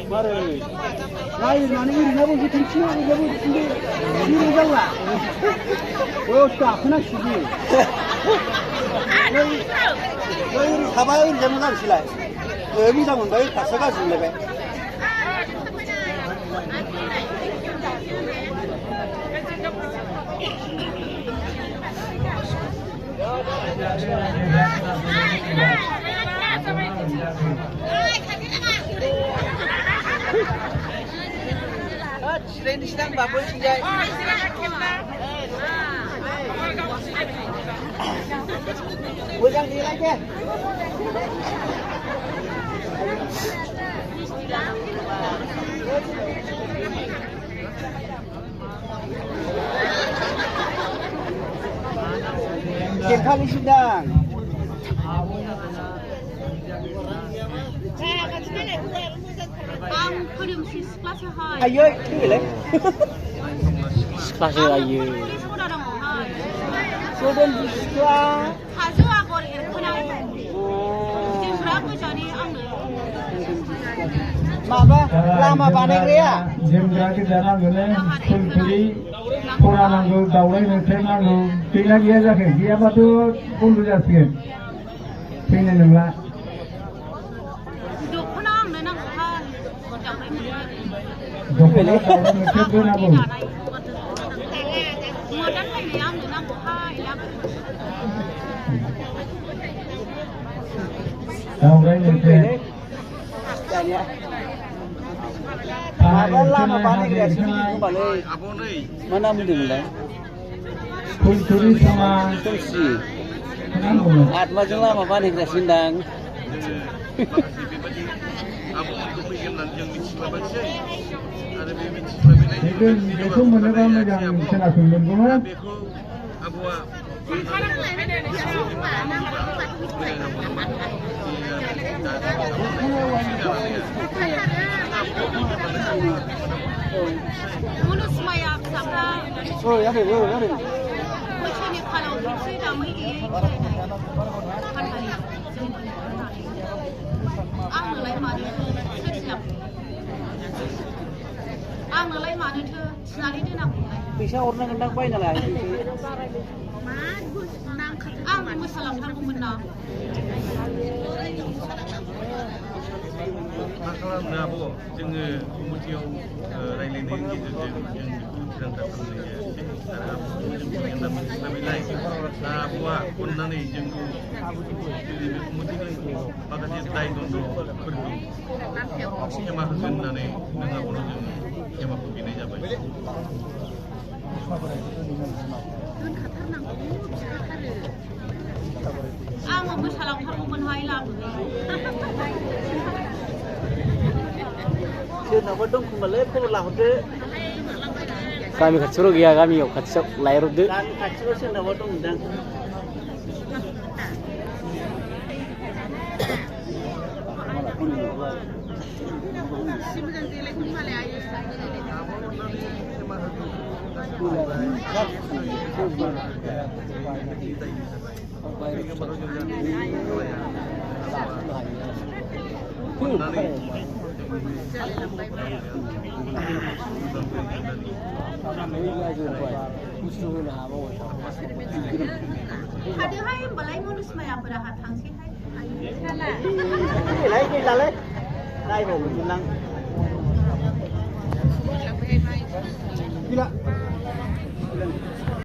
Mari, mana ini nabo kita cium, nabo ini jalan. Oh, tak kena sih. Ini kabar ini jangan kan silai. Ini jangan bayi tak segar sih lebih. Ini sedang bapak sejai. Bukan dia lagi. Kali sedang. Ayo, ini leh. Sekelas ayo. Sudah sekolah. Maba, lama panen dia. Jembraki dana gune, kulturi, pura nanggu, daulai nanggu, nanggu, tinggal dia jaga, dia batu pun luar sikit. Pina nengla. Dokter daulai macam tu nanggu. Daulai macam. Lama panen dia sini kembali. Mana mungkin lah? Kulturi sama Tulsi. nanggu. Atma jeung lama panen dia sindang. Itu menerang yang senang sungguh Oh, ya deh, ya deh. Bisa orang ngendang bayi nala. Masalahnya apa? Jangan kemudian lain-lain yang kita jangan terpenuhi. Yang dapat kami lain. Apa pun nanti jangan kemudian maka dia lain untuk pergi. Yang maksudnya nanti dengan orang yang mampu bina jabat. Ang masalang harus menhailang. Kami kacau gaya kami yuk kacau layar udah. Kacau sih nama dong dan. Ada yang balai monus maya berahat hangsi hai. Ini lagi. Đây bộ mình năng. Gila.